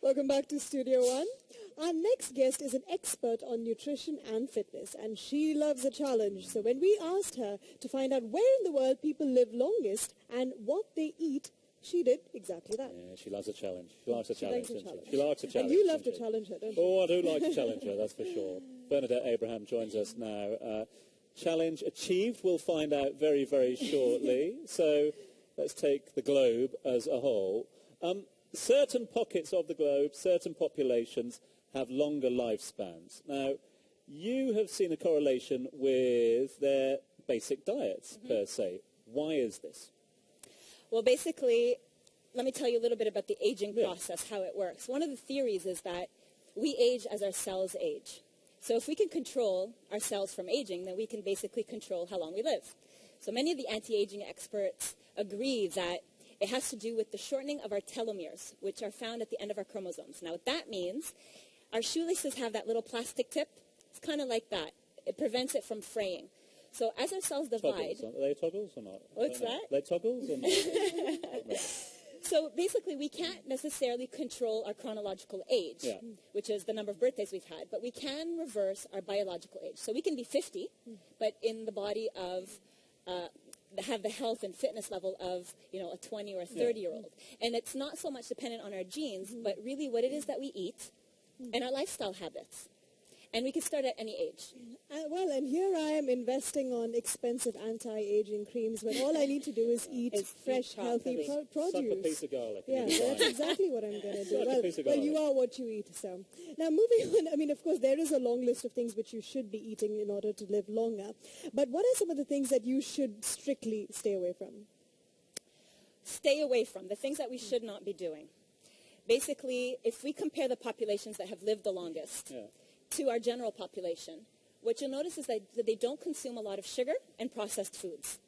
Welcome back to Studio One. Our next guest is an expert on nutrition and fitness, and she loves a challenge. So when we asked her to find out where in the world people live longest and what they eat, she did exactly that. Yeah, she loves a challenge. She likes a She challenge, likes a doesn't challenge. she? She likes a challenge. And you love to doesn't she? challenge her, don't you? Oh, I do like to challenge her, that's for sure. Bernadette Abraham joins us now. Challenge achieved, we'll find out very, very shortly. So let's take the globe as a whole. Certain pockets of the globe, certain populations have longer lifespans. Now, you have seen a correlation with their basic diets, per se. Why is this? Well, basically, let me tell you a little bit about the aging process, how it works. One of the theories is that we age as our cells age. So if we can control our cells from aging, then we can basically control how long we live. So many of the anti-aging experts agree that it has to do with the shortening of our telomeres, which are found at the end of our chromosomes. Now, what that means, our shoelaces have that little plastic tip. It's kind of like that. It prevents it from fraying. So as our cells divide... Toggles, are they toggles or not? What's that? Are they toggles or not? No. So basically, we can't necessarily control our chronological age, which is the number of birthdays we've had, but we can reverse our biological age. So we can be 50, but in the body of... have the health and fitness level of, a 20 or a 30-year-old. And it's not so much dependent on our genes, but really what it is that we eat and our lifestyle habits. And we can start at any age. And here I am investing on expensive anti-aging creams when all I need to do is eat fresh, healthy produce. Suck a piece of garlic. Yeah, that's exactly what I'm going to do. Suck a piece of Well, garlic. you are what you eat. So now moving on, of course, there is a long list of things which you should be eating in order to live longer. But what are some of the things that you should strictly stay away from? Stay away from, the things that we should not be doing. Basically, if we compare the populations that have lived the longest to our general population, what you'll notice is that they don't consume a lot of sugar and processed foods.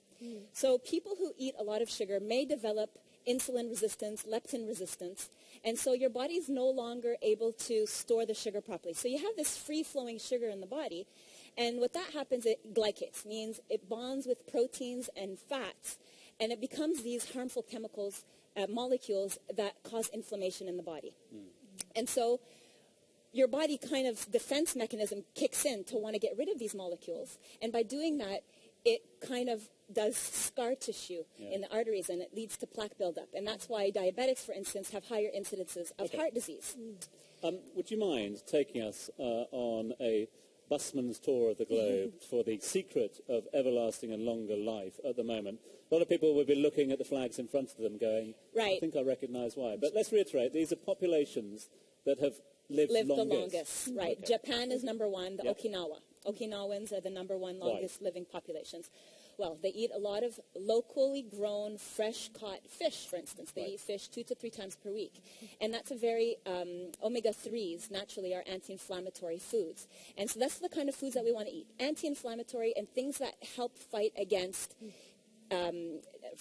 So people who eat a lot of sugar may develop insulin resistance, leptin resistance, and so your body is no longer able to store the sugar properly. So you have this free-flowing sugar in the body, and what that happens, it glycates, means it bonds with proteins and fats, and it becomes these harmful chemicals, molecules that cause inflammation in the body. And so your body kind of defense mechanism kicks in to want to get rid of these molecules. And by doing that, it kind of does scar tissue in the arteries, and it leads to plaque buildup. And that's why diabetics, for instance, have higher incidences of heart disease. Would you mind taking us on a busman's tour of the globe for the secret of everlasting and longer life at the moment? A lot of people will be looking at the flags in front of them going, I think I recognise why. But let's reiterate, these are populations that have lived the longest. Right. Okay. Japan is number one, the Okinawa. Okinawans are the number one longest living populations. Well, they eat a lot of locally grown, fresh-caught fish, for instance. They eat fish 2 to 3 times per week. And that's a very, omega-3s naturally are anti-inflammatory foods. And so that's the kind of foods that we want to eat. Anti-inflammatory and things that help fight against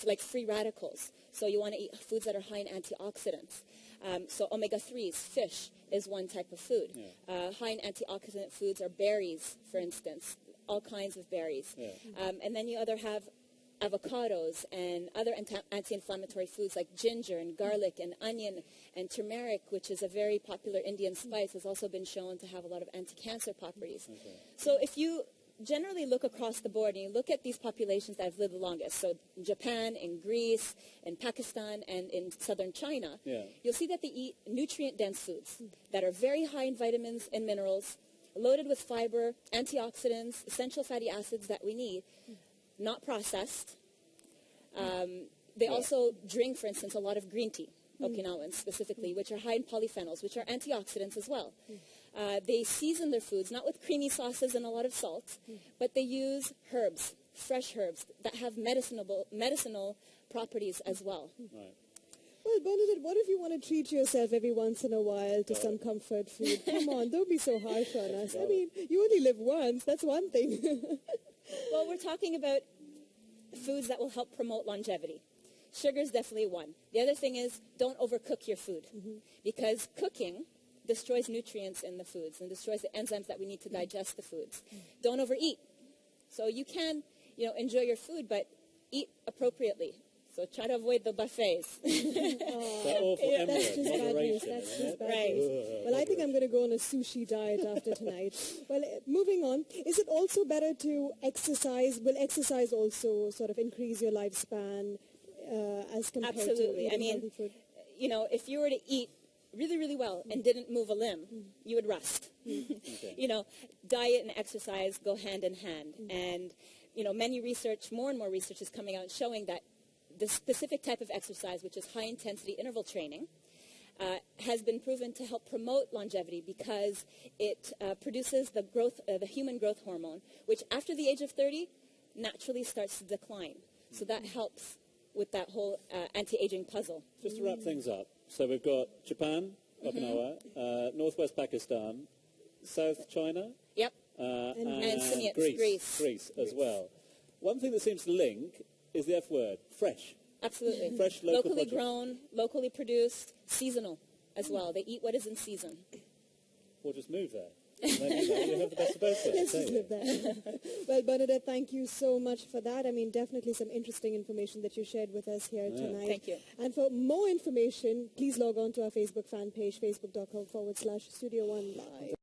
like free radicals. So you want to eat foods that are high in antioxidants. So omega-3s, fish, is one type of food. High in antioxidant foods are berries, for instance, all kinds of berries. And then you either have avocados and other anti-inflammatory foods like ginger and garlic and onion and turmeric, which is a very popular Indian spice, has also been shown to have a lot of anti-cancer properties. So if you generally look across the board and you look at these populations that have lived the longest, so in Japan, in Greece, in Pakistan, and in southern China, you'll see that they eat nutrient-dense foods that are very high in vitamins and minerals, loaded with fiber, antioxidants, essential fatty acids that we need, not processed. They also drink, for instance, a lot of green tea, Okinawans specifically, which are high in polyphenols, which are antioxidants as well. They season their foods, not with creamy sauces and a lot of salt, but they use herbs, fresh herbs, that have medicinal properties as well. Well, Bernadette, what if you want to treat yourself every once in a while to some comfort food? Come on, don't be so harsh on us. I mean, you only live once. That's one thing. Well, we're talking about foods that will help promote longevity. Sugar is definitely one. The other thing is don't overcook your food because cooking destroys nutrients in the foods and destroys the enzymes that we need to digest the foods. Don't overeat. So you can, enjoy your food, but eat appropriately. So try to avoid the buffets. That awful M That's word, just bad news. moderation, That's isn't just it? bad Right. news. Well, I think I'm going to go on a sushi diet after tonight. Well, moving on, is it also better to exercise? Will exercise also sort of increase your lifespan as compared Absolutely. to eating healthy food? You know, if you were to eat really, really well and didn't move a limb, you would rust. Okay. You know, diet and exercise go hand in hand. And, you know, many research, more and more research is coming out showing that the specific type of exercise, which is high-intensity interval training, has been proven to help promote longevity because it produces the growth, the human growth hormone, which after the age of 30 naturally starts to decline. So that helps with that whole anti-aging puzzle. Just to wrap things up, so we've got Japan, Okinawa, northwest Pakistan, South China, Yep. and Greece. Greece as well. One thing that seems to link is the F word, fresh. Absolutely. Fresh local Locally produce. grown, locally produced, seasonal as well. They eat what is in season. We'll just move there. And then, you have the best of both worlds. Let's don't just you? live there. Well, Bernadette, thank you so much for that. I mean, definitely some interesting information that you shared with us here tonight. Thank you. And for more information, please log on to our Facebook fan page, facebook.com/Studio One Live.